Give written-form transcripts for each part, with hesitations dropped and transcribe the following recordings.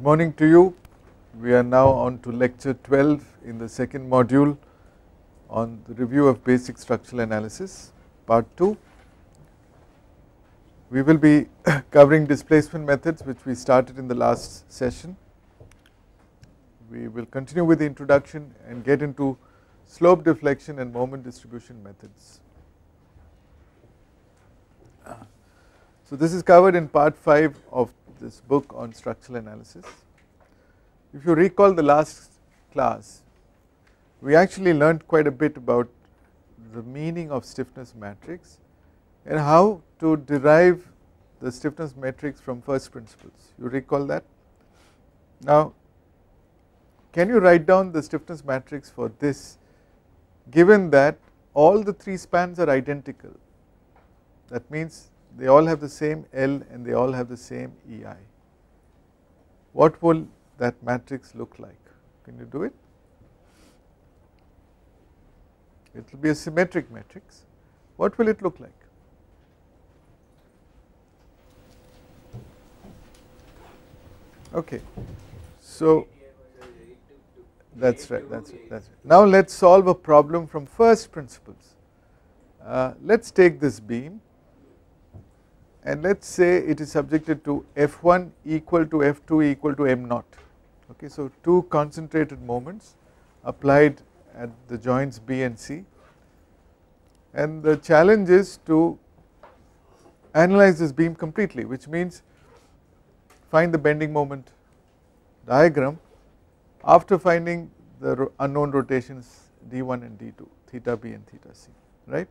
Good morning to you. We are now on to lecture 12 in the second module on the review of basic structural analysis, part 2. We will be covering displacement methods, which we started in the last session. We will continue with the introduction and get into slope deflection and moment distribution methods. So this is covered in part 5 of this book on structural analysis. If you recall the last class, we actually learned quite a bit about the meaning of stiffness matrix and how to derive the stiffness matrix from first principles. You recall that? Now, can you write down the stiffness matrix for this, given that all the three spans are identical? That means they all have the same L and they all have the same EI. What will that matrix look like? Can you do it? It will be a symmetric matrix. What will it look like? Okay, so that's right, that's right, that's right. Now let's solve a problem from first principles. Let's take this beam and let's say it is subjected to F1 equal to F2 equal to m naught. Okay, so two concentrated moments applied at the joints B and C, and the challenge is to analyze this beam completely, which means find the bending moment diagram after finding the unknown rotations d1 and d2, theta b and theta c, right.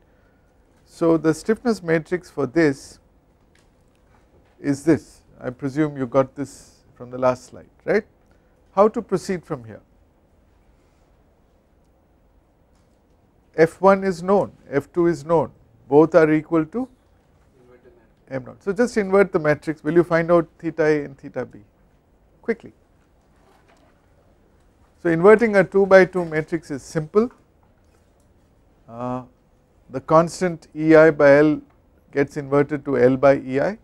So the stiffness matrix for this is this. I presume you got this from the last slide, right. How to proceed from here? F1 is known, F2 is known, both are equal to m naught. So just invert the matrix. Will you find out theta a and theta b quickly? So inverting a 2 by 2 matrix is simple. The constant EI by L gets inverted to L by EI.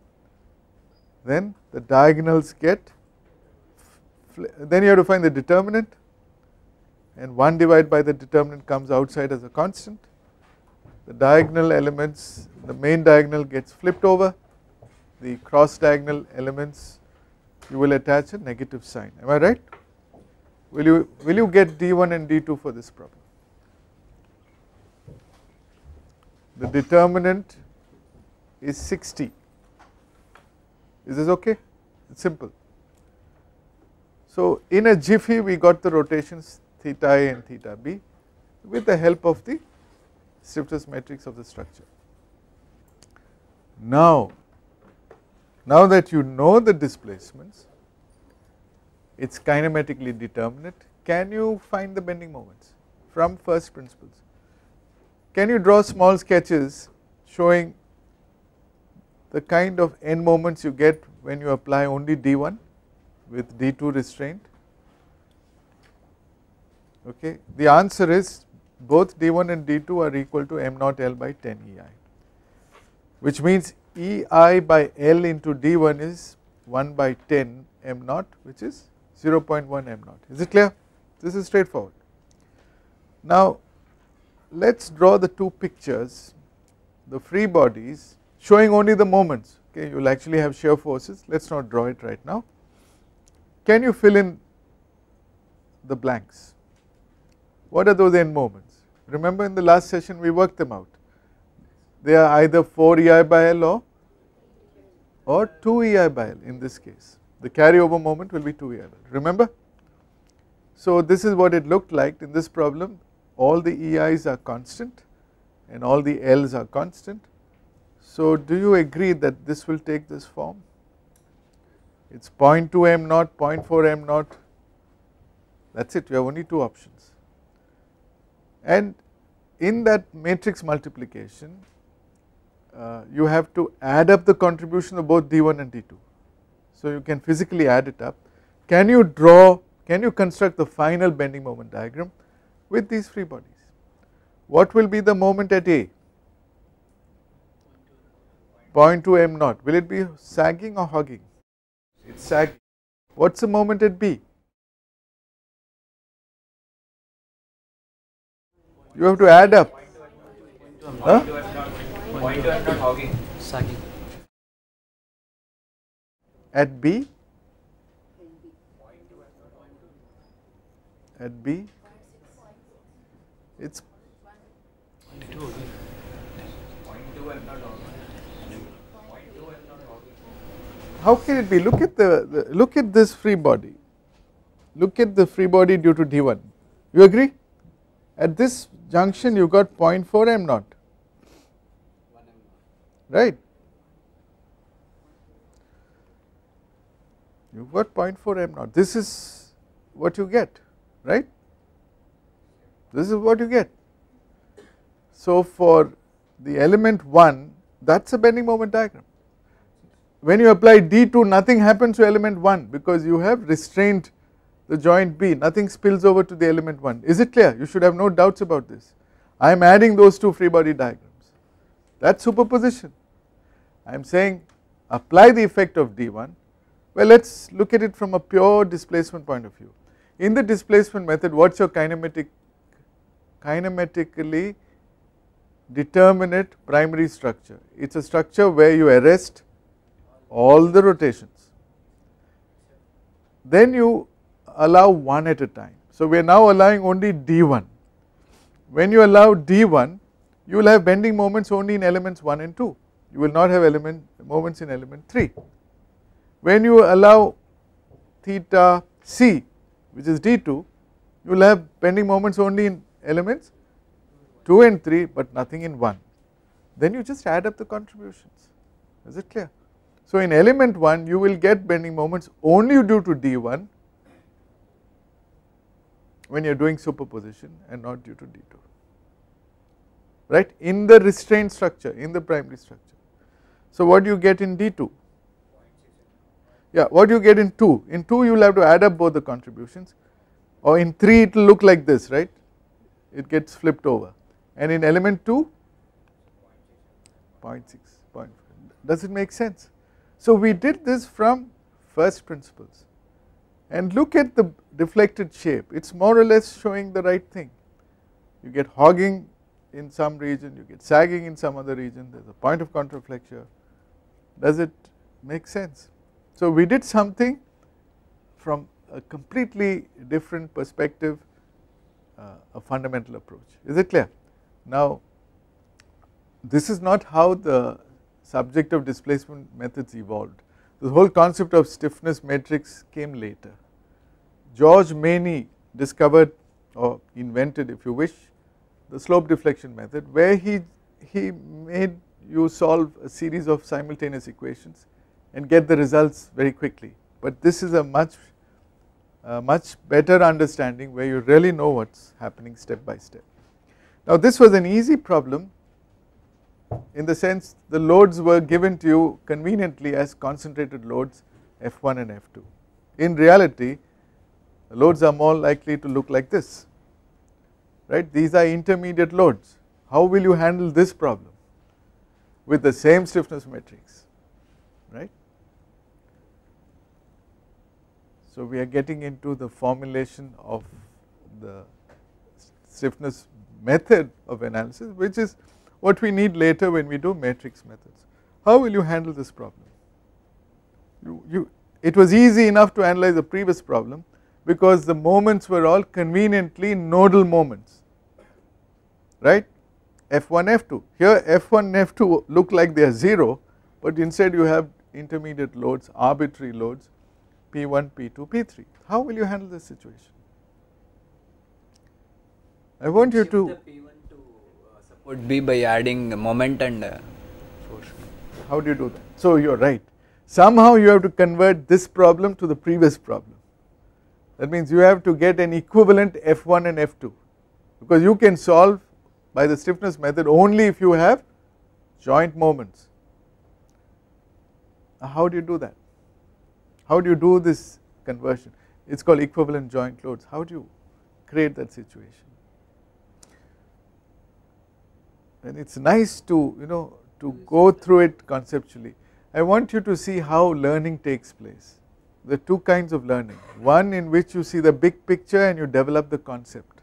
Then the diagonals get, then you have to find the determinant, and 1 divided by the determinant comes outside as a constant. The diagonal elements, the main diagonal gets flipped over, the cross diagonal elements you will attach a negative sign. Am I right? Will you get d1 and d2 for this problem? The determinant is 60. Is this okay? It's simple. So in a jiffy we got the rotations theta a and theta b with the help of the stiffness matrix of the structure. Now that you know the displacements, it's kinematically determinate, can you find the bending moments from first principles? Can you draw small sketches showing the kind of end moments you get when you apply only d1 with d2 restraint? Okay, the answer is both d1 and d2 are equal to m naught L by 10 EI, which means EI by L into d1 is 1 by 10 m naught, which is 0.1 m naught. Is it clear? This is straightforward. Now let's draw the two pictures, the free bodies showing only the moments. Okay, you will actually have shear forces. Let's not draw it right now. Can you fill in the blanks? What are those end moments? Remember in the last session we worked them out. They are either 4 EI by L or 2 EI by L in this case. The carryover moment will be 2 EI by L. Remember? So this is what it looked like in this problem. All the EIs are constant and all the Ls are constant. So do you agree that this will take this form? It's 0.2 m naught, 0.4 m naught. That's it. You have only two options. And in that matrix multiplication, you have to add up the contribution of both d1 and d2. So you can physically add it up. Can you construct the final bending moment diagram with these free bodies? What will be the moment at A? 0.2 m naught. Will it be sagging or hugging? It's sagging. What is the moment at B? You have to add up. Huh? At B? At B? It's how can it be? Look at look at this free body. Look at the free body due to D1. You agree? At this junction you got 0.4 m naught, right? You got 0.4 m naught. This is what you get, right? This is what you get. So for the element 1, that is a bending moment diagram. When you apply D2, nothing happens to element 1 because you have restrained the joint B, nothing spills over to the element 1. Is it clear? You should have no doubts about this. I am adding those two free body diagrams. That is superposition. I am saying apply the effect of D1. Well, let us look at it from a pure displacement point of view. In the displacement method, what is your kinematically determinate primary structure? It is a structure where you arrest all the rotations, then you allow one at a time. So we are now allowing only D1. When you allow D1, you will have bending moments only in elements 1 and 2, you will not have moments in element 3. When you allow theta C, which is D2, you will have bending moments only in elements 2 and 3 but nothing in 1. Then you just add up the contributions. Is it clear? So in element 1 you will get bending moments only due to D1 when you are doing superposition and not due to D2, right, in the restrained structure, in the primary structure. So what do you get in D2? Yeah, what do you get in 2? In 2 you will have to add up both the contributions, or in 3 it will look like this, right, it gets flipped over, and in element 2 0.6, 0.5. Does it make sense? So we did this from first principles, and look at the deflected shape, it is more or less showing the right thing. You get hogging in some region, you get sagging in some other region, there is a point of contraflexure. Does it make sense? So we did something from a completely different perspective, a fundamental approach. Is it clear? Now this is not how the subject of displacement methods evolved. The whole concept of stiffness matrix came later. George Maney discovered, or invented if you wish, the slope deflection method, where he made you solve a series of simultaneous equations and get the results very quickly, but this is a much better understanding where you really know what is happening step by step. Now this was an easy problem in the sense the loads were given to you conveniently as concentrated loads F1 and F2. In reality the loads are more likely to look like this, right, these are intermediate loads. How will you handle this problem with the same stiffness matrix, right? So we are getting into the formulation of the stiffness method of analysis, which is what we need later when we do matrix methods. How will you handle this problem? It was easy enough to analyze the previous problem because the moments were all conveniently nodal moments, right, F1, F2. Here F1 and F2 look like they are 0, but instead you have intermediate loads, arbitrary loads, P1, P2, P3. How will you handle this situation? I want you to shift the P1 to support B by adding moment and force. How do you do that? So you are right, somehow you have to convert this problem to the previous problem. That means you have to get an equivalent F1 and F2, because you can solve by the stiffness method only if you have joint moments. Now how do you do that? How do you do this conversion? It is called equivalent joint loads. How do you create that situation? And it is nice to to go through it conceptually. I want you to see how learning takes place. There are two kinds of learning. One in which you see the big picture and you develop the concept.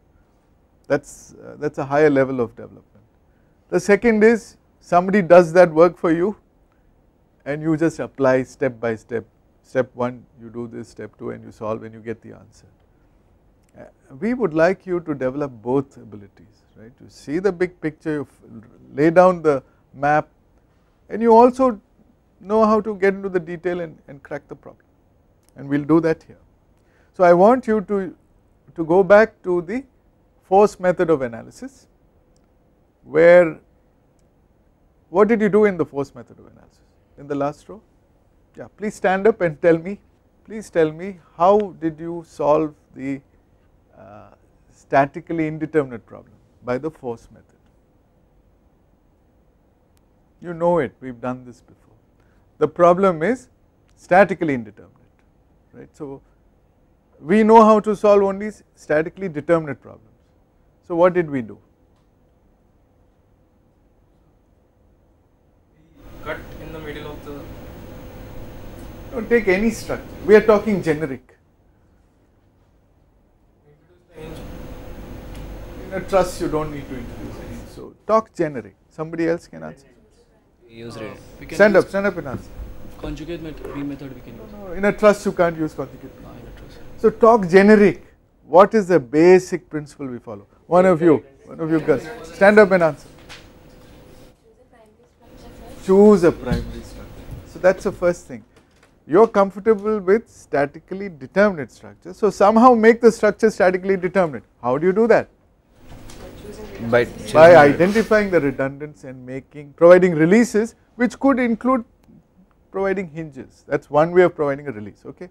That's a higher level of development. The second is somebody does that work for you and you just apply step by step. Step 1 you do this, step 2 and you solve and you get the answer. We would like you to develop both abilities, right? You see the big picture, you lay down the map and you also know how to get into the detail and crack the problem, and we will do that here. So I want you to go back to the force method of analysis, where what did you do in the force method of analysis in the last row? Yeah, please stand up and tell me, please tell me how did you solve the statically indeterminate problem by the force method. You know it, we have done this before. The problem is statically indeterminate, right. So we know how to solve only statically determinate problems. So what did we do? Cut in the middle of the. Don't take any structure, we are talking generic. In a truss you don't need to introduce any, so talk generic. Somebody else can answer. Use it. Stand up and answer. Conjugate method we can use. No, in a truss you can't use conjugate. In a truss. So talk generic. What is the basic principle we follow? One of you girls, stand up and answer. Choose a primary structure. So that's the first thing. You're comfortable with statically determinate structure. So somehow make the structure statically determinate. How do you do that? By Identifying the redundants and providing releases, which could include providing hinges. That's one way of providing a release. Okay.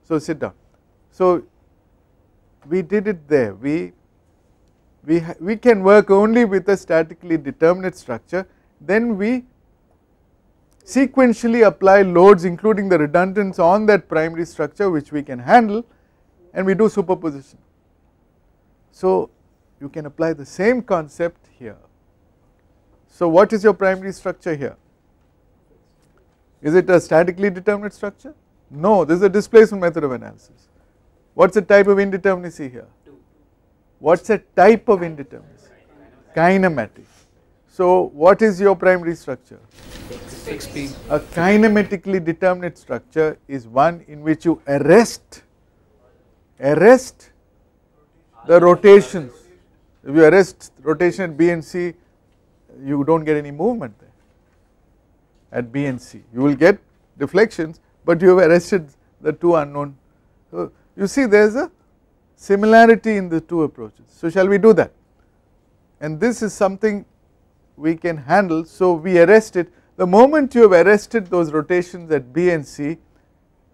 So sit down. So we did it there. We can work only with a statically determinate structure. Then we sequentially apply loads including the redundants on that primary structure which we can handle, and we do superposition. So you can apply the same concept here. So what is your primary structure here? Is it a statically determinate structure? No, this is a displacement method of analysis. What's the type of indeterminacy here? What's the type of indeterminacy? Kinematic. So what is your primary structure? XP. A kinematically determinate structure is one in which you arrest the rotations. If you arrest rotation at B and C, you don't get any movement there at B and C. You will get deflections, but you have arrested the two unknown. So you see there is a similarity in the two approaches. So shall we do that? And this is something we can handle. So we arrest it. The moment you have arrested those rotations at B and C,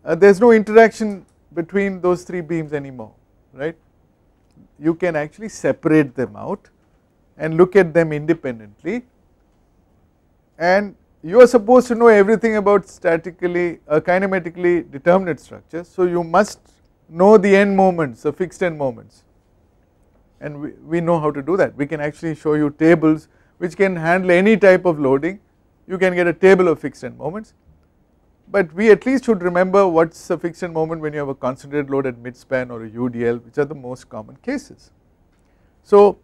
there is no interaction between those three beams anymore, right. You can actually separate them out and look at them independently, and you are supposed to know everything about kinematically determinate structures. So you must know the end moments, the fixed end moments, and we know how to do that. We can actually show you tables which can handle any type of loading. You can get a table of fixed end moments, but we at least should remember what is a fixed end moment when you have a concentrated load at midspan or a UDL, which are the most common cases. So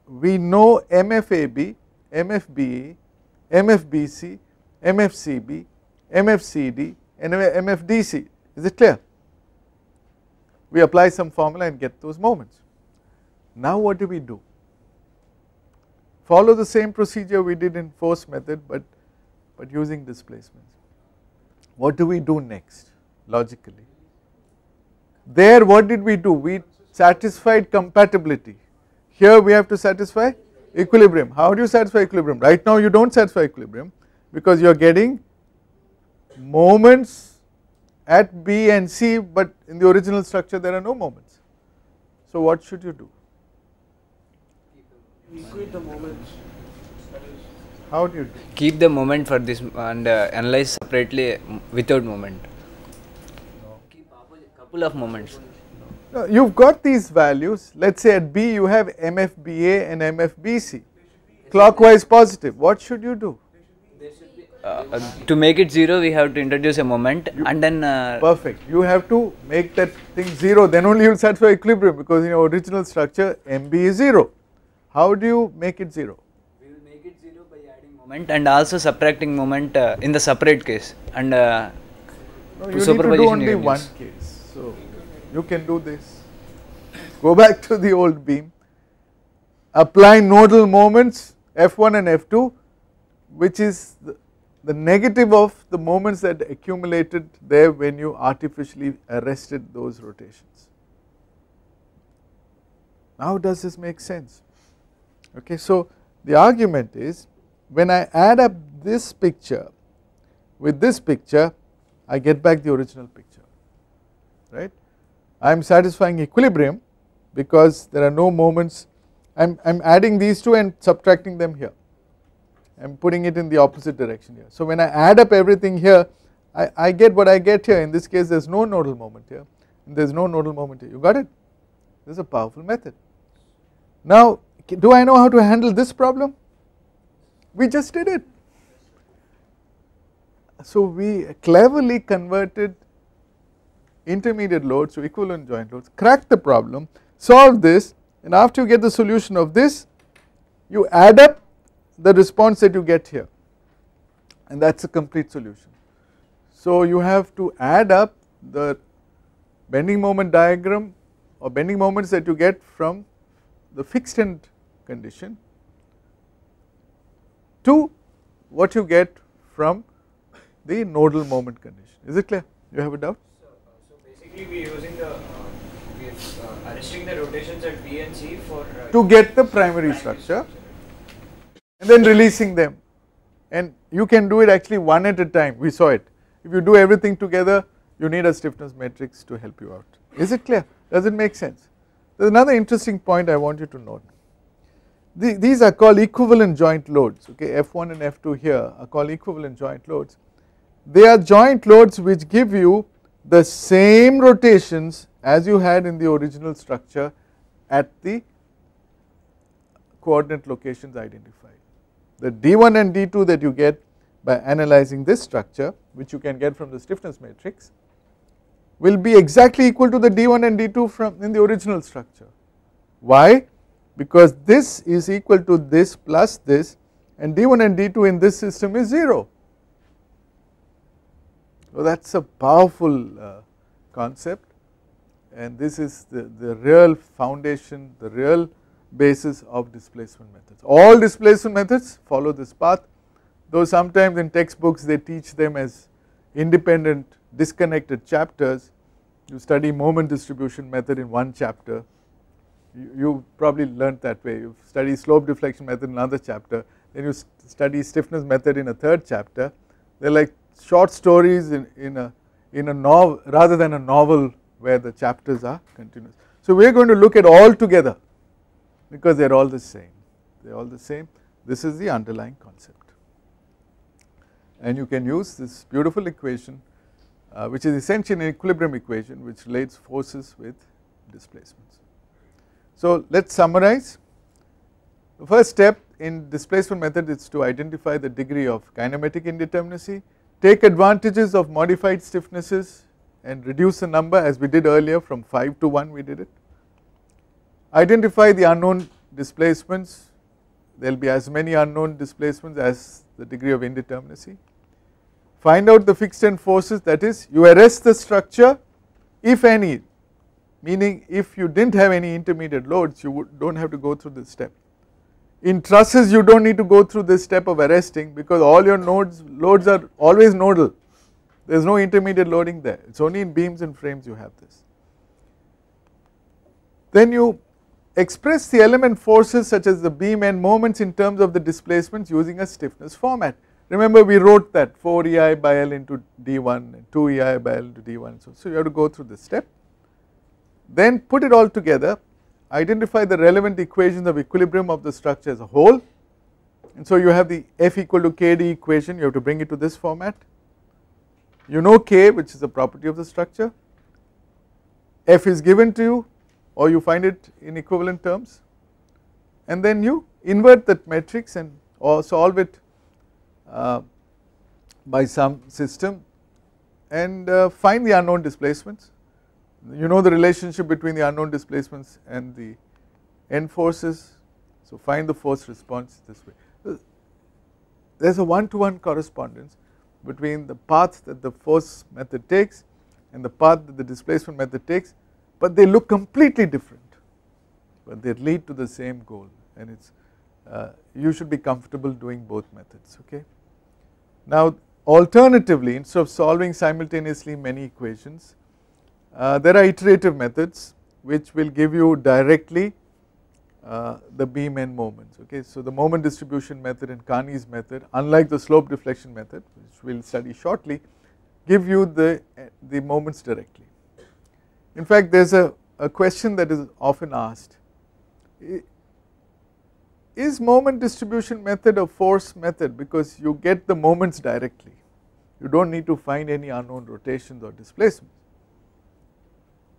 we know MFAB, MFBE, MFBC, MFCB, MFCD and MFDC. Is it clear? We apply some formula and get those moments. Now what do we do? Follow the same procedure we did in force method, but using displacements. What do we do next logically? There what did we do? We satisfied compatibility. Here we have to satisfy equilibrium. How do you satisfy equilibrium? Right now you do not satisfy equilibrium because you are getting moments at B and C, but in the original structure there are no moments. So what should you do? Equate the moments. How do you do? Keep the moment for this and analyze separately without moment. Keep couple of moments. No, you have got these values. Let us say at B you have MFBA and MFBC, clockwise positive. What should you do? To make it 0, we have to introduce a moment and then perfect. You have to make that thing 0, then only you will satisfy equilibrium, because in your original structure MB is 0. How do you make it 0? we will make it 0 by adding moment and also subtracting moment in the separate case, and No, you need to do only one case. So you can do this. Go back to the old beam, apply nodal moments F1 and F2, which is the negative of the moments that accumulated there when you artificially arrested those rotations. Now does this make sense? Okay, so the argument is, when I add up this picture with this picture, I get back the original picture, right. I am satisfying equilibrium because there are no moments. I am adding these two and subtracting them here. I am putting it in the opposite direction here. So when I add up everything here, I get what I get here. In this case there is no nodal moment here, and there is no nodal moment here. You got it? This is a powerful method. Now do I know how to handle this problem? We just did it. So we cleverly converted intermediate loads to equivalent joint loads, cracked the problem, solved this, and after you get the solution of this, you add up the response that you get here, and that is a complete solution. So you have to add up the bending moment diagram or bending moments that you get from the fixed end condition to what you get from the nodal moment condition. Is it clear? You have a doubt? So basically we are using the we are arresting the rotations at B and C for to get the primary structure, and then releasing them, and you can do it actually one at a time. We saw it. If you do everything together, you need a stiffness matrix to help you out. Is it clear? Does it make sense? There is another interesting point I want you to note. These are called equivalent joint loads. Okay, F1 and F2 here are called equivalent joint loads. They are joint loads which give you the same rotations as you had in the original structure at the coordinate locations identified. The D1 and D2 that you get by analyzing this structure, which you can get from the stiffness matrix, will be exactly equal to the D1 and D2 from in the original structure. Why? Because this is equal to this plus this, and D1 and D2 in this system is 0. So that is a powerful concept, and this is the real foundation, the real basis of displacement methods. All displacement methods follow this path, though sometimes in textbooks they teach them as independent disconnected chapters. You study moment distribution method in one chapter, you probably learnt that way. You study slope deflection method in another chapter, then you study stiffness method in a third chapter. They are like short stories in a novel rather than a novel where the chapters are continuous. So we are going to look at all together because they are all the same. They are all the same. This is the underlying concept, and you can use this beautiful equation, which is essentially an equilibrium equation which relates forces with displacements. So let us summarize. The first step in displacement method is to identify the degree of kinematic indeterminacy, take advantages of modified stiffnesses and reduce the number as we did earlier from 5 to 1 we did it. Identify the unknown displacements, there will be as many unknown displacements as the degree of indeterminacy. Find out the fixed end forces, that is you arrest the structure if any, meaning if you did not have any intermediate loads you do not have to go through this step. In trusses you do not need to go through this step of arresting because all your loads are always nodal, there is no intermediate loading there, it is only in beams and frames you have this. Then you express the element forces such as the beam end moments in terms of the displacements using a stiffness format. Remember we wrote that 4 EI by L into D1 and 2 EI by L into D1, so you have to go through this step. Then put it all together, identify the relevant equations of equilibrium of the structure as a whole, and so you have the F equal to KD equation, you have to bring it to this format. You know K, which is a property of the structure, F is given to you or you find it in equivalent terms, and then you invert that matrix and or solve it by some system and find the unknown displacements. You know the relationship between the unknown displacements and the end forces, so find the force response this way. There is a one-to-one correspondence between the path that the force method takes and the path that the displacement method takes, but they look completely different, but they lead to the same goal, and it's you should be comfortable doing both methods. Okay. Now alternatively, instead of solving simultaneously many equations, there are iterative methods which will give you directly the beam end moments. Okay. So the moment distribution method and Carney's method, unlike the slope deflection method which we will study shortly, give you the moments directly. In fact, there is a question that is often asked, is moment distribution method a force method because you get the moments directly, you do not need to find any unknown rotations or displacements,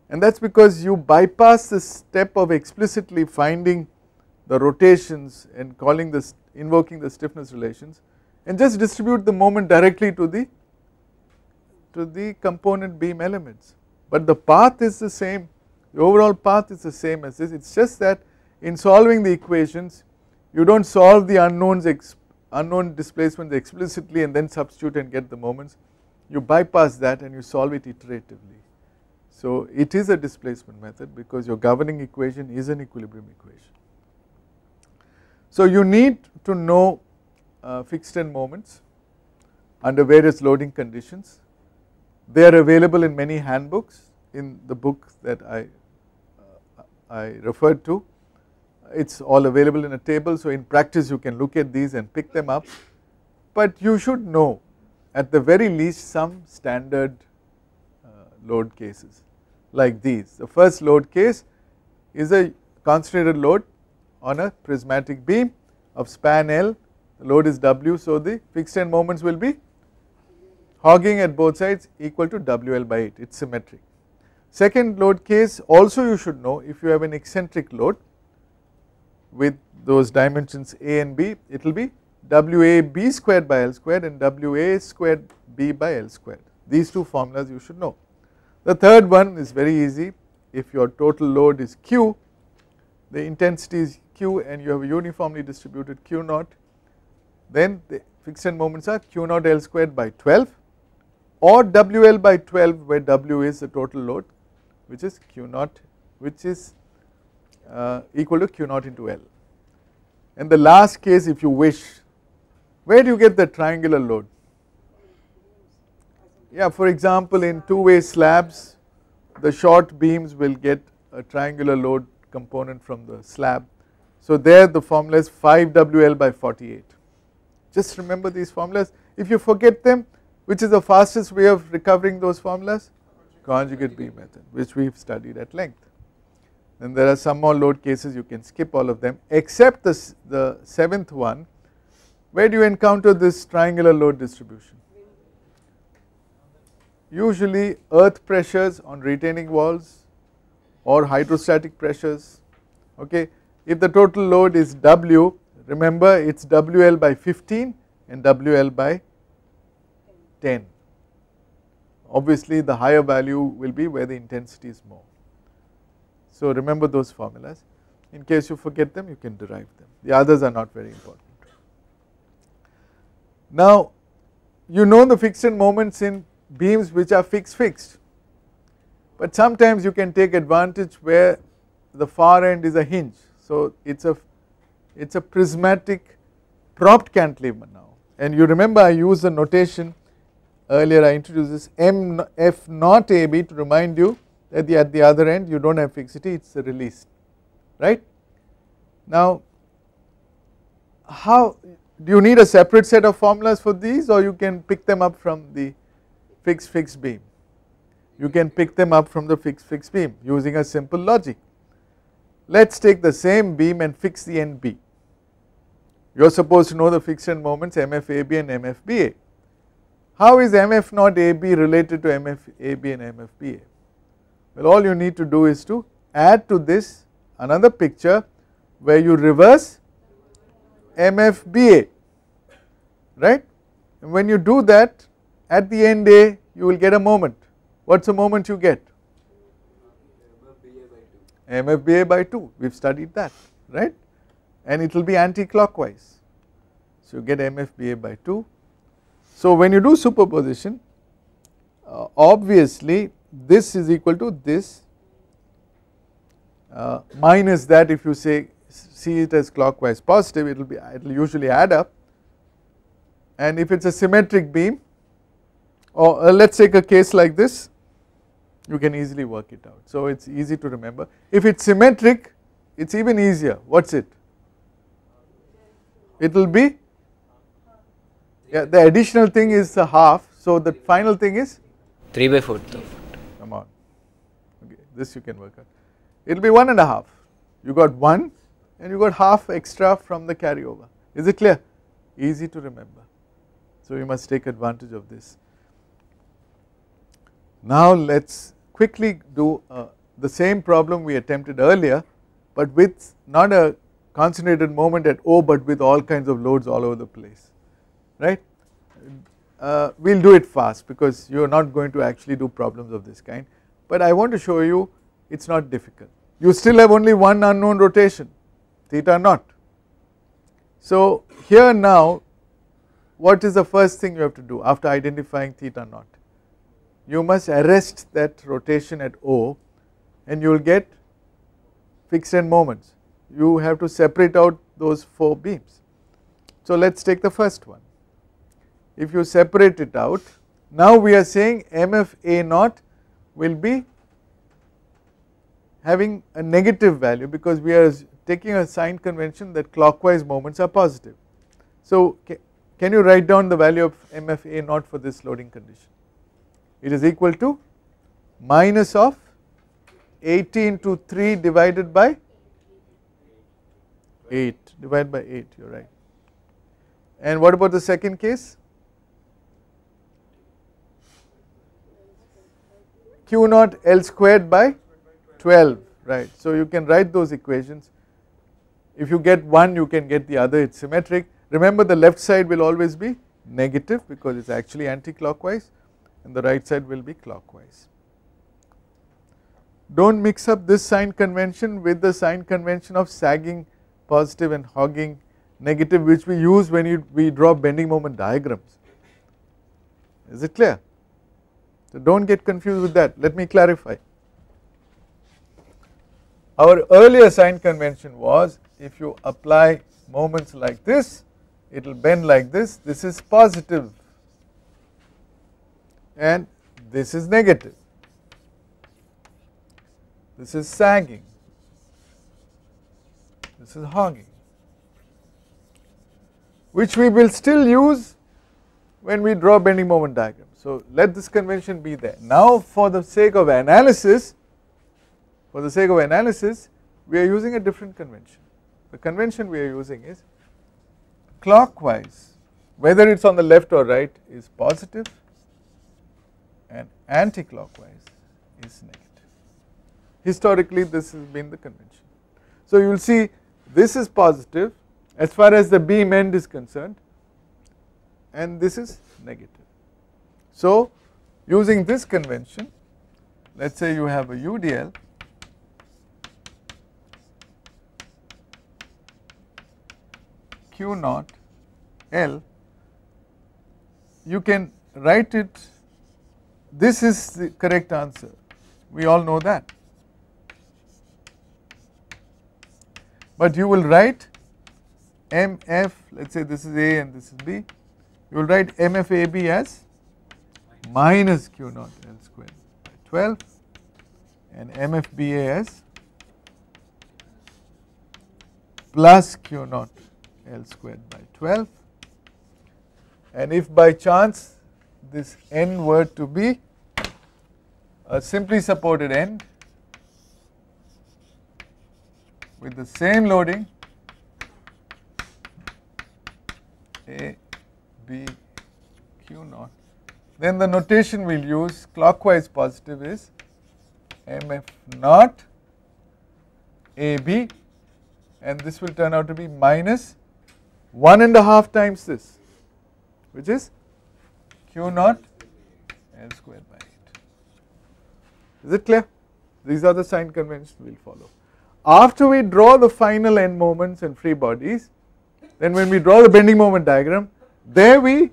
and that is because you bypass the step of explicitly finding the rotations and invoking the stiffness relations and just distribute the moment directly to the component beam elements, but the path is the same, the overall path is the same as this. It is just that in solving the equations you do not solve the unknown displacements explicitly and then substitute and get the moments, you bypass that and you solve it iteratively. So it is a displacement method because your governing equation is an equilibrium equation. So you need to know fixed end moments under various loading conditions. They are available in many handbooks. In the book that I referred to, it is all available in a table, so in practice you can look at these and pick them up, but you should know at the very least some standard load cases like these. The first load case is a concentrated load on a prismatic beam of span L, the load is W, so the fixed end moments will be hogging at both sides equal to WL by 8, it is symmetric. Second load case also you should know, if you have an eccentric load with those dimensions A and B, it will be WAB squared by L squared and WA squared B by L squared. These two formulas you should know. The third one is very easy. If your total load is Q, the intensity is Q and you have a uniformly distributed Q naught, then the fixed end moments are Q naught L squared by 12 or WL by 12, where W is the total load, which is Q naught, which is equal to Q naught into L. And the last case, if you wish, where do you get the triangular load? Yeah, for example, in two-way slabs, the short beams will get a triangular load component from the slab. So there the formula is 5WL by 48. Just remember these formulas. If you forget them, which is the fastest way of recovering those formulas? Conjugate beam method, which we have studied at length. Then there are some more load cases, you can skip all of them except the seventh one. Where do you encounter this triangular load distribution? Usually earth pressures on retaining walls or hydrostatic pressures. Okay. If the total load is W, remember it is WL by 15 and WL by 10. Obviously the higher value will be where the intensity is more. So remember those formulas. In case you forget them, you can derive them. The others are not very important. Now you know the fixed end moments in beams which are fixed, but sometimes you can take advantage where the far end is a hinge. So it is a prismatic propped cantilever now, and you remember I used the notation earlier, I introduced this MF naught AB to remind you that at the other end you do not have fixity, it is a release, right. Now how do you need a separate set of formulas for these, or you can pick them up from the fixed beam? You can pick them up from the fixed beam using a simple logic. Let us take the same beam and fix the end B. You are supposed to know the fixed end moments MFAB and MFBA. How is MF naught AB related to MFAB and MFBA? Well, all you need to do is to add to this another picture where you reverse MFBA, right. And when you do that, at the end A you will get a moment. What's the moment you get? MFBA by 2, we have studied that, right, and it will be anti-clockwise. So you get MFBA by 2. So when you do superposition, obviously this is equal to this minus that. If you say see it as clockwise positive, it will usually add up, and if it is a symmetric beam, or let us take a case like this, you can easily work it out. So it is easy to remember. If it is symmetric, it is even easier. What is it? It will be, yeah, the additional thing is a half, so the final thing is 3/4. Come on, okay, this you can work out. It will be 1.5. You got 1 and you got half extra from the carryover. Is it clear? Easy to remember. So you must take advantage of this. Now let us quickly do the same problem we attempted earlier, but with not a concentrated moment at O, but with all kinds of loads all over the place, right. We will do it fast because you are not going to actually do problems of this kind, but I want to show you it is not difficult. You still have only one unknown rotation, theta naught. So here now, what is the first thing you have to do after identifying theta naught? You must arrest that rotation at O and you will get fixed end moments. You have to separate out those 4 beams. So let us take the first one. If you separate it out, now we are saying MFA naught will be having a negative value because we are taking a sign convention that clockwise moments are positive. So can you write down the value of MFA naught for this loading condition? It is equal to minus of 80 into 3 divided by 8, divided by 8, you are right. And what about the second case? Q naught L squared by 12, right. So you can write those equations. If you get one, you can get the other, it is symmetric. Remember, the left side will always be negative because it is actually anti-clockwise, and the right side will be clockwise. Do not mix up this sign convention with the sign convention of sagging positive and hogging negative, which we use when we draw bending moment diagrams. Is it clear? So do not get confused with that. Let me clarify. Our earlier sign convention was if you apply moments like this, it will bend like this. This is positive and this is negative. This is sagging, this is hogging, which we will still use when we draw bending moment diagram. So let this convention be there. Now for the sake of analysis, we are using a different convention. The convention we are using is clockwise, whether it is on the left or right, is positive and anti-clockwise is negative. Historically this has been the convention. So you will see this is positive as far as the beam end is concerned and this is negative. So using this convention, let us say you have a UDL Q naught L, you can write it, this is the correct answer, we all know that, but you will write MF, let us say this is A and this is B, you will write MFAB as minus Q naught L squared by 12 and MFBA as plus Q naught L squared by 12, and if by chance this end were to be a simply supported end with the same loading A, B, Q naught, then the notation we will use clockwise positive is MF naught AB, and this will turn out to be minus 1.5 times this, which is Q naught L square by 8. Is it clear? These are the sign conventions we will follow. After we draw the final end moments and free bodies, then when we draw the bending moment diagram, there we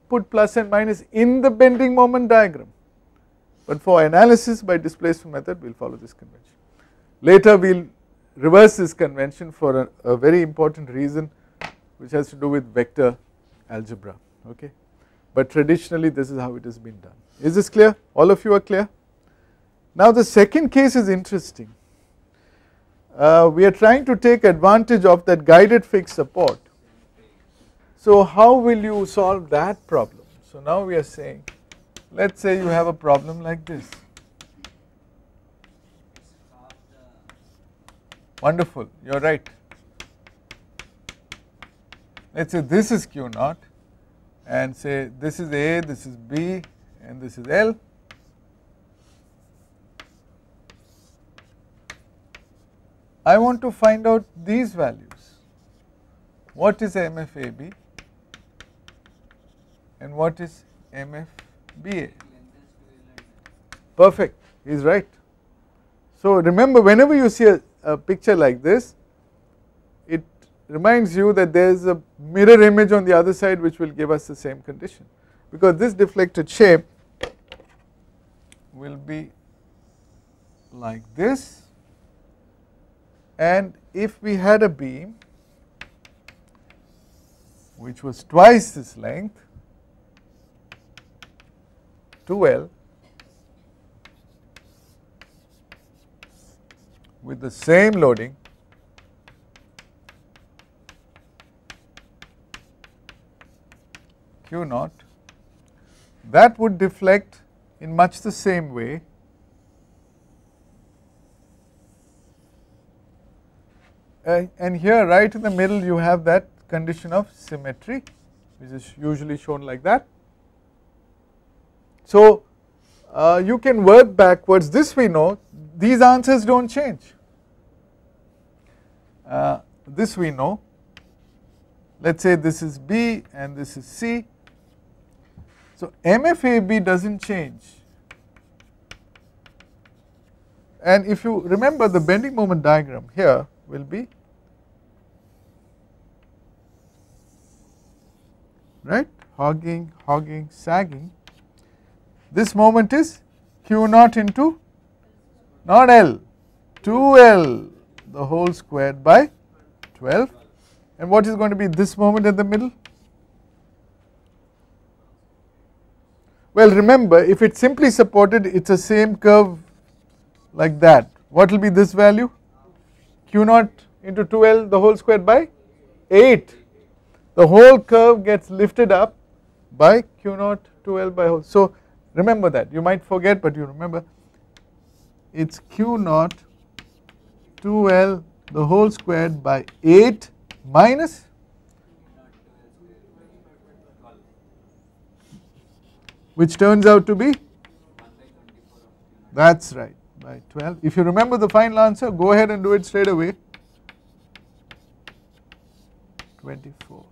put plus and minus in the bending moment diagram. But for analysis by displacement method, we will follow this convention. Later we will reverse this convention for a very important reason which has to do with vector algebra. Okay? But traditionally this is how it has been done. Is this clear? All of you are clear? Now the second case is interesting. We are trying to take advantage of that guided fixed support. So how will you solve that problem? So now we are saying, let us say you have a problem like this. Wonderful, you are right. Let us say this is Q naught and say this is A, this is B and this is L. I want to find out these values. What is MFAB and what is MFBA? Perfect, he is right. So remember, whenever you see a picture like this, it reminds you that there is a mirror image on the other side which will give us the same condition, because this deflected shape will be like this, and if we had a beam which was twice this length, 2L, with the same loading, Q naught, that would deflect in much the same way and here right in the middle you have that condition of symmetry which is usually shown like that. So you can work backwards, this we know, these answers do not change. This we know, let us say this is B and this is C. So MFAB does not change, and if you remember the bending moment diagram here will be right, hogging, hogging, sagging. This moment is Q naught into not L, 2L the whole squared by 12, and what is going to be this moment at the middle? Well, remember, if it is simply supported, it is the same curve like that. What will be this value? Q naught into 2L the whole squared by 8. The whole curve gets lifted up by Q naught 2L by whole. So remember that, you might forget but you remember, it is Q naught 2L the whole squared by 8 minus which turns out to be, that is right, by 12. If you remember the final answer, go ahead and do it straight away, 24.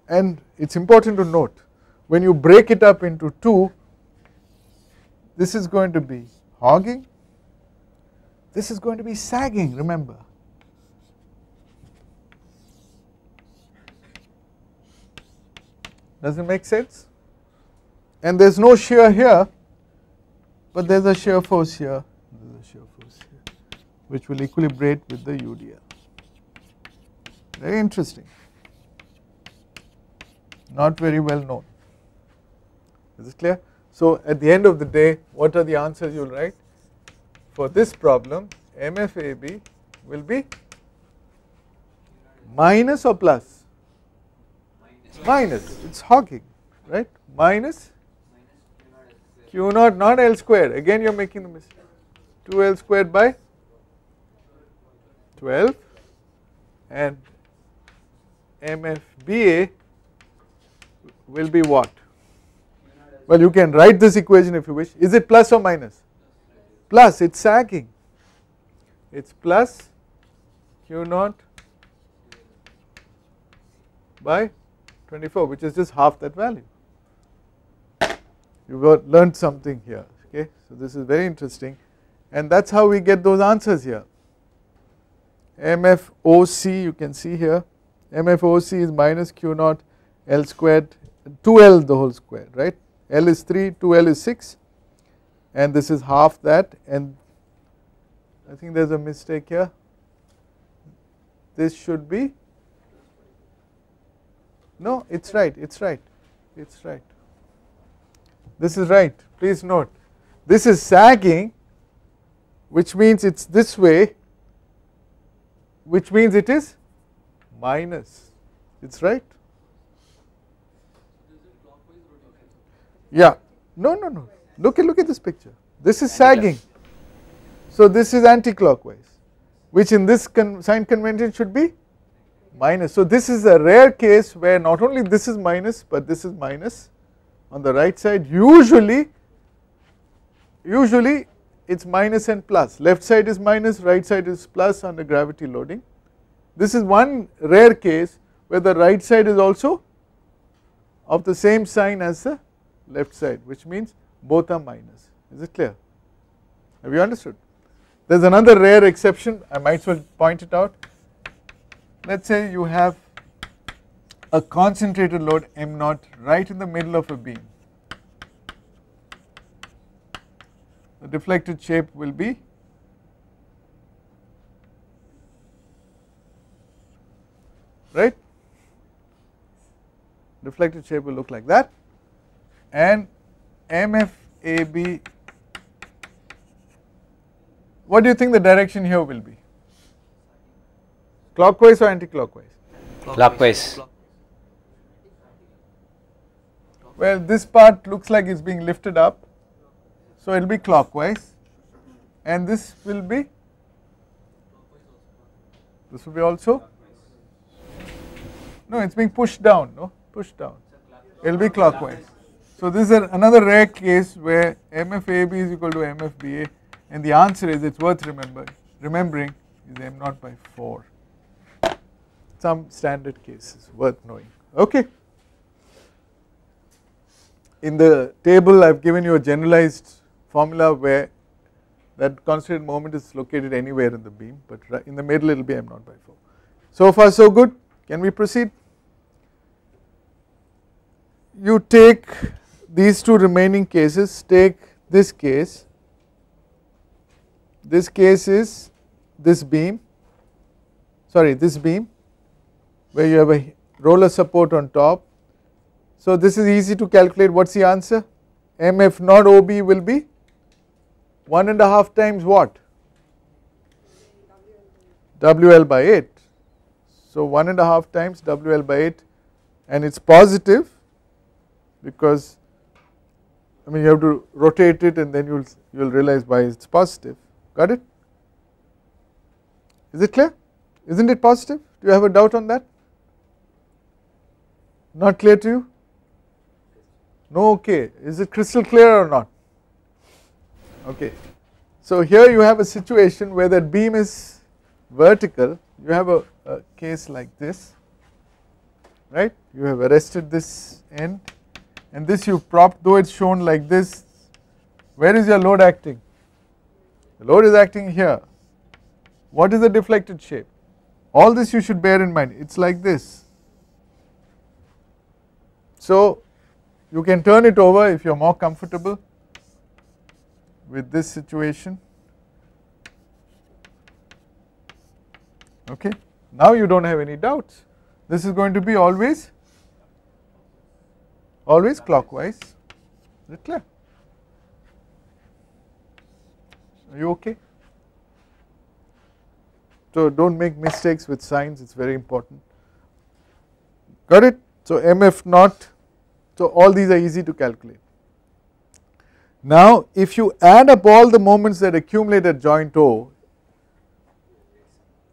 And it is important to note, when you break it up into 2, this is going to be hogging, this is going to be sagging, remember. Does it make sense? And there is no shear here, but there is a shear force here, there is a shear force here, which will equilibrate with the UDL. Very interesting, not very well known. Is it clear? So at the end of the day, what are the answers you will write? For this problem, MFAB will be minus or plus? Minus, it is hogging, right? Minus Q naught not L squared, again you are making the mistake, 2L squared by 12, and MFBA will be what? Well, you can write this equation if you wish. Is it plus or minus? Plus, it is sagging. It is plus Q naught by 24, which is just half that value. You have learned something here, okay. So this is very interesting, and that is how we get those answers here. MFOC, you can see here, MFOC is minus Q naught L squared, 2L the whole square, right. L is 3, 2L is 6, and this is half that, and I think there is a mistake here. This should be, no, it is right, it is right, it is right. This is right, please note. This is sagging, which means it is this way, which means it is minus, it is right. Yeah, no, no, no, look at this picture. This is sagging, so this is anti-clockwise, which in this sign convention should be minus. So this is a rare case where not only this is minus, but this is minus on the right side. Usually it is minus and plus, left side is minus, right side is plus under gravity loading. This is one rare case where the right side is also of the same sign as the left side, which means both are minus. Is it clear? Have you understood? There is another rare exception, I might as well point it out. Let us say you have a concentrated load M naught right in the middle of a beam. The deflected shape will be right, deflected shape will look like that, and MFAB, what do you think the direction here will be? Clockwise or anti-clockwise? Clockwise. Well, this part looks like it is being lifted up, so it will be clockwise, and this will be also, no, it is being pushed down, no, pushed down, it will be clockwise. So this is another rare case where MFAB is equal to MFBA, and the answer is, it is worth remembering is M naught by 4. Some standard cases worth knowing, okay. In the table I have given you a generalized formula where that concentrated moment is located anywhere in the beam, but in the middle it will be M naught by 4. So far so good, can we proceed? You take these two remaining cases, take this case is this beam where you have a roller support on top. So this is easy to calculate. What is the answer? MF naught OB will be 1.5 times what? WL by 8. So 1.5 times WL by 8, and it is positive because you have to rotate it and then you will realize why it is positive. Got it? Is it clear? Isn't it positive? Do you have a doubt on that? Not clear to you? No, okay. Is it crystal clear or not? Okay. So here you have a situation where that beam is vertical. You have a case like this, right? You have arrested this end, and this you propped, though it is shown like this. Where is your load acting? The load is acting here. What is the deflected shape? All this you should bear in mind. It is like this. So you can turn it over if you are more comfortable with this situation. Okay. Now you do not have any doubts. This is going to be always clockwise. Is it clear? Are you okay? So do not make mistakes with signs, it is very important. Got it? So MF naught, so all these are easy to calculate. Now if you add up all the moments that accumulate at joint O,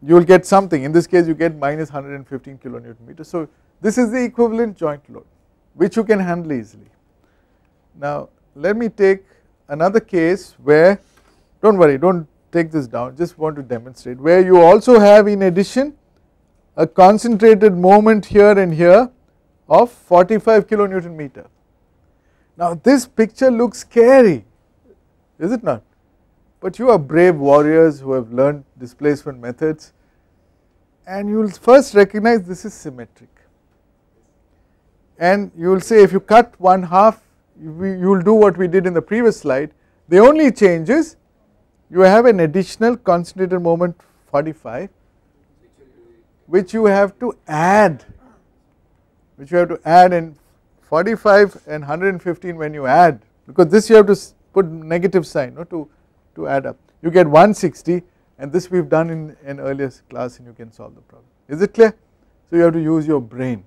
you will get something. In this case you get minus 115 kilonewton meters. So this is the equivalent joint load, which you can handle easily. Now let me take another case where, don't worry, don't take this down, just want to demonstrate, where you also have in addition a concentrated moment here and here of 45 kilonewton meter. Now this picture looks scary, is it not? But you are brave warriors who have learned displacement methods, and you will first recognize this is symmetric, and you will say if you cut one half, you will do what we did in the previous slide. The only change is you have an additional concentrated moment 45, which you have to add, and 45 and 115 when you add, because this you have to put negative sign, no, to add up, you get 160, and this we have done in an earlier class, and you can solve the problem. Is it clear? So you have to use your brain.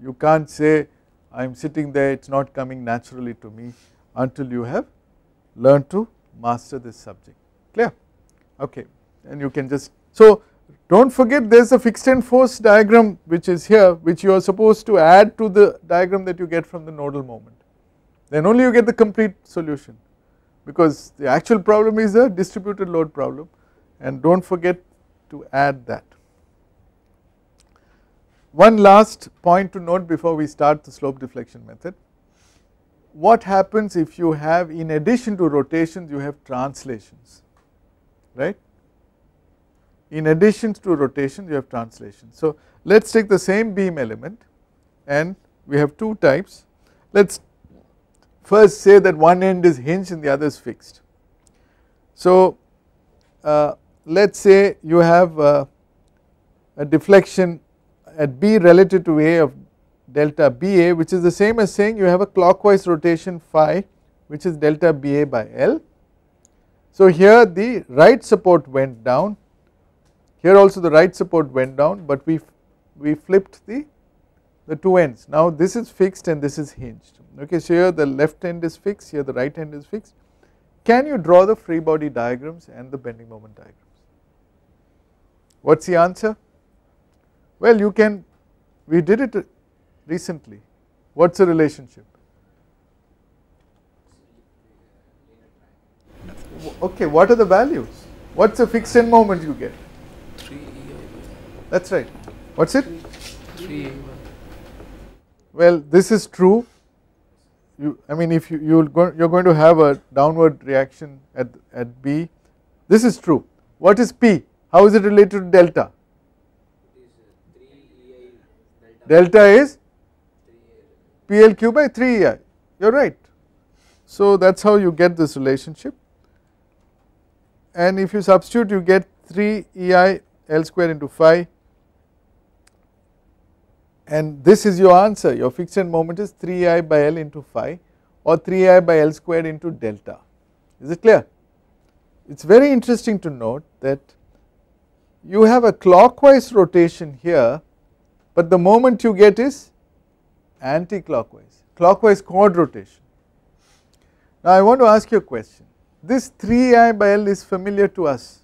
You can't say I am sitting there, it is not coming naturally to me, until you have learned to master this subject. Clear? Okay, and you can just, so don't forget there is a fixed end force diagram which is here, which you are supposed to add to the diagram that you get from the nodal moment, then only you get the complete solution, because the actual problem is a distributed load problem, and do not forget to add that. One last point to note before we start the slope deflection method: what happens if you have, in addition to rotations, you have translations, right? In addition to rotations you have translations. So let us take the same beam element, and we have two types. Let us first say that one end is hinged and the other is fixed. So let us say you have a deflection at B relative to A of delta BA, which is the same as saying you have a clockwise rotation phi, which is delta BA by L. So here the right support went down, here also the right support went down, but we flipped the two ends. Now this is fixed and this is hinged. Okay, so here the left end is fixed, here the right end is fixed. Can you draw the free body diagrams and the bending moment diagrams? What is the answer? Well, you can, we did it recently. What is the relationship? Okay, what are the values? What is the fixed end moment you get? 3 EI. That is right. What is it? 3 EI. Well, this is true. I mean, if you are going to have a downward reaction at B, this is true. What is P? How is it related to delta? Delta is PLQ by 3EI, you are right. So that is how you get this relationship, and if you substitute you get 3EI L square into phi, and this is your answer. Your fixed end moment is 3EI by L into phi, or 3EI by L squared into delta. Is it clear? It is very interesting to note that you have a clockwise rotation here, but the moment you get is anti-clockwise, clockwise chord rotation. Now I want to ask you a question. This 3I by L is familiar to us.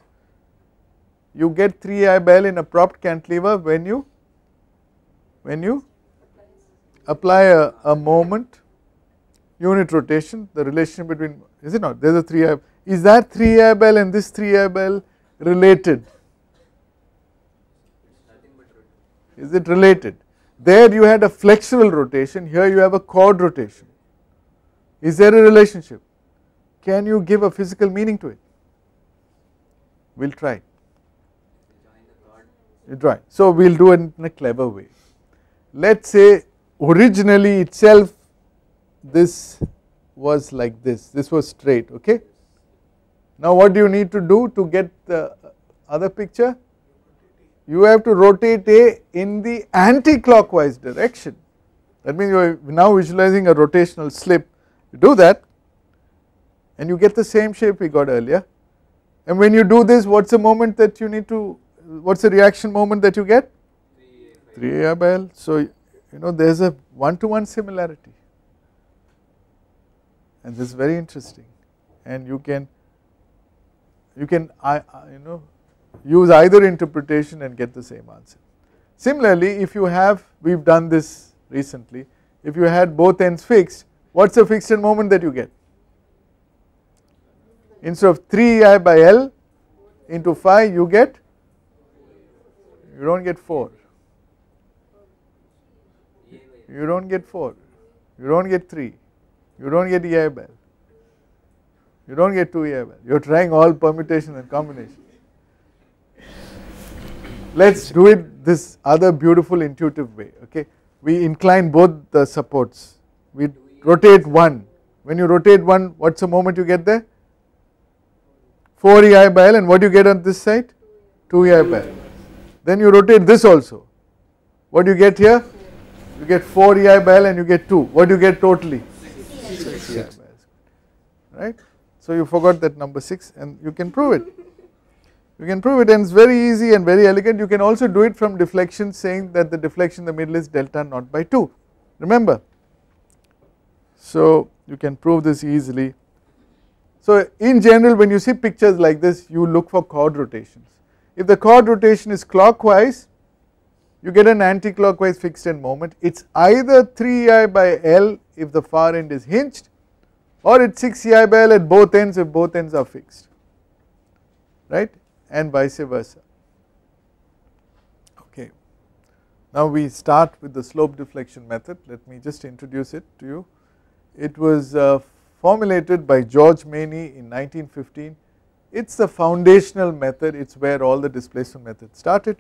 You get 3I by L in a propped cantilever when you apply a moment, unit rotation, the relationship between, is it not? There is a 3I. Is that 3I by L and this 3I by L related? Is it related? There you had a flexural rotation, here you have a chord rotation. Is there a relationship? Can you give a physical meaning to it? We will try. You try. So we will do it in a clever way. Let us say originally itself this was like this was straight, okay. Now what do you need to do to get the other picture? You have to rotate A in the anti-clockwise direction. That means you are now visualizing a rotational slip. You do that and you get the same shape we got earlier, and when you do this, what is the moment that you need to, what is the reaction moment that you get? 3A by L. So you know there is a one-to-one similarity, and this is very interesting, and you can use either interpretation and get the same answer. Similarly, if you have, we have done this recently, if you had both ends fixed, what is the fixed end moment that you get? Instead of 3I by L into phi, you do not get 4. you do not get 4, you do not get 3, you do not get EI by L, you do not get 2 EI by L, you are trying all permutations and combinations. Let us do it this other beautiful intuitive way, okay. We incline both the supports, we rotate one. When you rotate one, what is the moment you get there? 4 EI by L, and what do you get on this side? 2 EI by L. Then you rotate this also. What do you get here? You get 4 EI by L and you get 2. What do you get totally? 6 EI by L. Right? So you forgot that number 6 and you can prove it. You can prove it, and it's very easy and very elegant. You can also do it from deflection, saying that the deflection in the middle is delta naught by 2. Remember? So you can prove this easily. So in general, when you see pictures like this, you look for chord rotations. If the chord rotation is clockwise, you get an anti-clockwise fixed end moment. It's either 3 EI by L if the far end is hinged, or it's 6 EI by L at both ends if both ends are fixed, right, and vice versa. Okay. Now we start with the slope deflection method. Let me just introduce it to you. It was formulated by George Maney in 1915. It's the foundational method, it's where all the displacement methods started,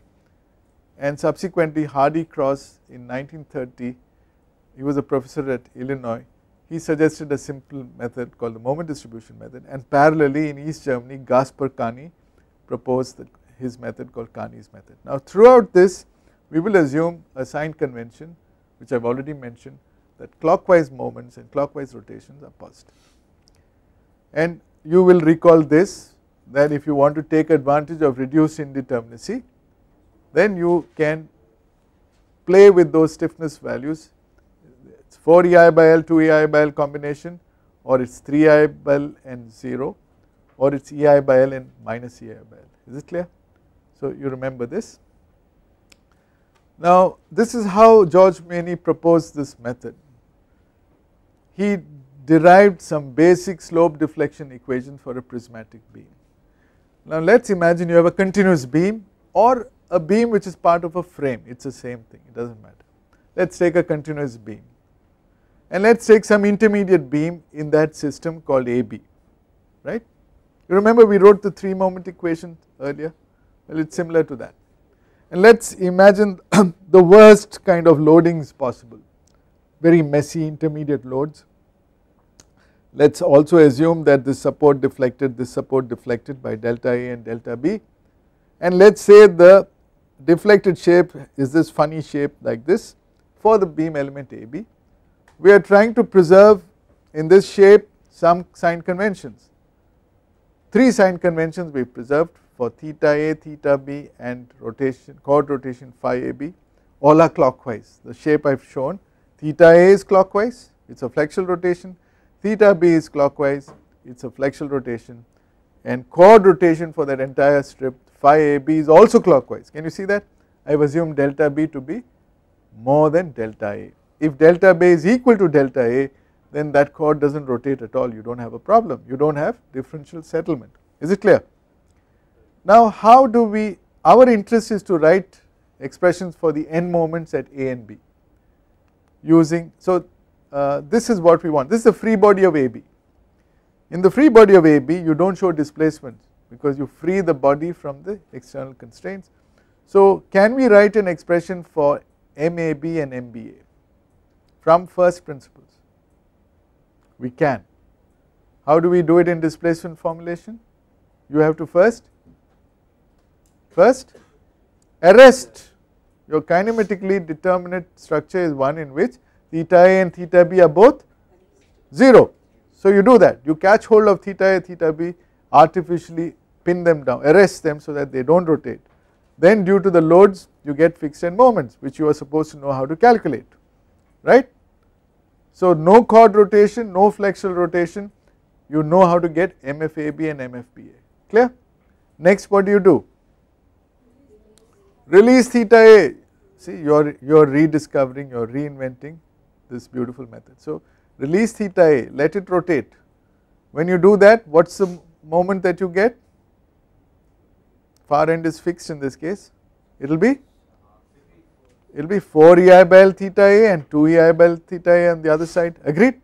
and subsequently Hardy-Cross in 1930, he was a professor at Illinois, he suggested a simple method called the moment distribution method, and parallelly in East Germany Gaspar Kani proposed his method called Kani's method. Now throughout this we will assume a sign convention which I have already mentioned, that clockwise moments and clockwise rotations are positive. And you will recall this, that if you want to take advantage of reduced indeterminacy, then you can play with those stiffness values. It's 4 EI by L, 2 EI by L combination, or it's 3 EI by L and 0, or it's EI by L and minus EI by L. Is it clear? So you remember this. Now this is how George Maney proposed this method. He derived some basic slope deflection equation for a prismatic beam. Now let us imagine you have a continuous beam or a beam which is part of a frame, it is the same thing, it does not matter. Let us take a continuous beam, and let us take some intermediate beam in that system called AB, right. You remember we wrote the 3 moment equation earlier, well it is similar to that. And let us imagine the worst kind of loadings possible, very messy intermediate loads. Let us also assume that this support deflected by delta A and delta B, and let us say the deflected shape is this funny shape like this for the beam element AB. We are trying to preserve in this shape some sign conventions. 3 sign conventions we preserved for theta A, theta B and rotation, chord rotation phi AB, all are clockwise. The shape I have shown, theta A is clockwise, it is a flexural rotation, theta B is clockwise, it is a flexural rotation, and chord rotation for that entire strip phi AB is also clockwise. Can you see that? I have assumed delta B to be more than delta A. If delta B is equal to delta A, then that chord does not rotate at all, you do not have a problem, you do not have differential settlement. Is it clear? Now how do we, our interest is to write expressions for the n moments at A and B using, so this is what we want, this is the free body of AB. In the free body of AB you do not show displacement because you free the body from the external constraints. So can we write an expression for MAB and MBA from first principles? We can. How do we do it in displacement formulation? You have to first arrest your kinematically determinate structure is one in which theta A and theta B are both 0. So you do that, you catch hold of theta A, theta B, artificially pin them down, arrest them so that they do not rotate. Then due to the loads you get fixed end moments which you are supposed to know how to calculate, right. So no chord rotation, no flexural rotation, you know how to get MFAB and MFBA, clear. Next what do? Release theta A, see you are rediscovering, you are reinventing this beautiful method. So release theta A, let it rotate. When you do that, what is the moment that you get? Far end is fixed in this case, it will be it will be 4 ei by L theta A and 2 ei by L theta A on the other side, agreed?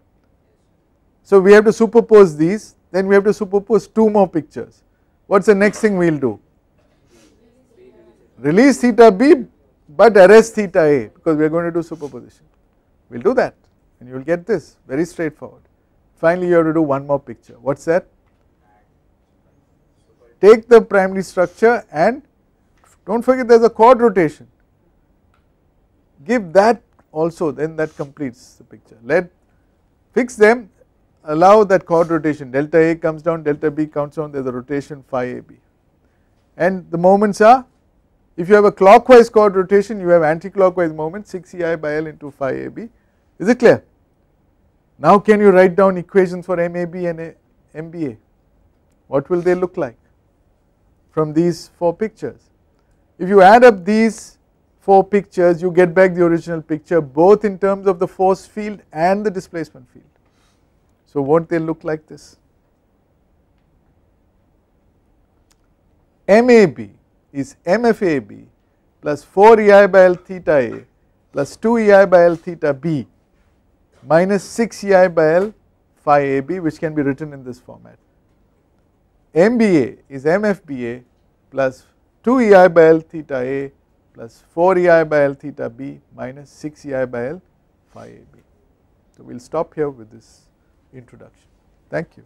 So we have to superpose these, then we have to superpose 2 more pictures. What is the next thing we will do? Release theta B but arrest theta A, because we are going to do superposition. We will do that and you will get this, very straightforward. Finally you have to do one more picture. What is that? Take the primary structure and do not forget there is a chord rotation. Give that also, then that completes the picture. Fix them, allow that chord rotation, delta A comes down, delta B comes down, there is a rotation phi AB. And the moments are, if you have a clockwise chord rotation, you have anti-clockwise moment 6 ei by L into phi AB. Is it clear? Now can you write down equations for MAB and MBA? What will they look like from these 4 pictures? If you add up these 4 pictures, you get back the original picture both in terms of the force field and the displacement field. So won't they look like this? MAB is MFAB plus 4 ei by L theta A plus 2 ei by L theta B minus 6 ei by L phi AB, which can be written in this format. MBA is MFBA plus 2 ei by L theta A plus 4 ei by L theta B minus 6 ei by L phi AB. So we will stop here with this introduction. Thank you.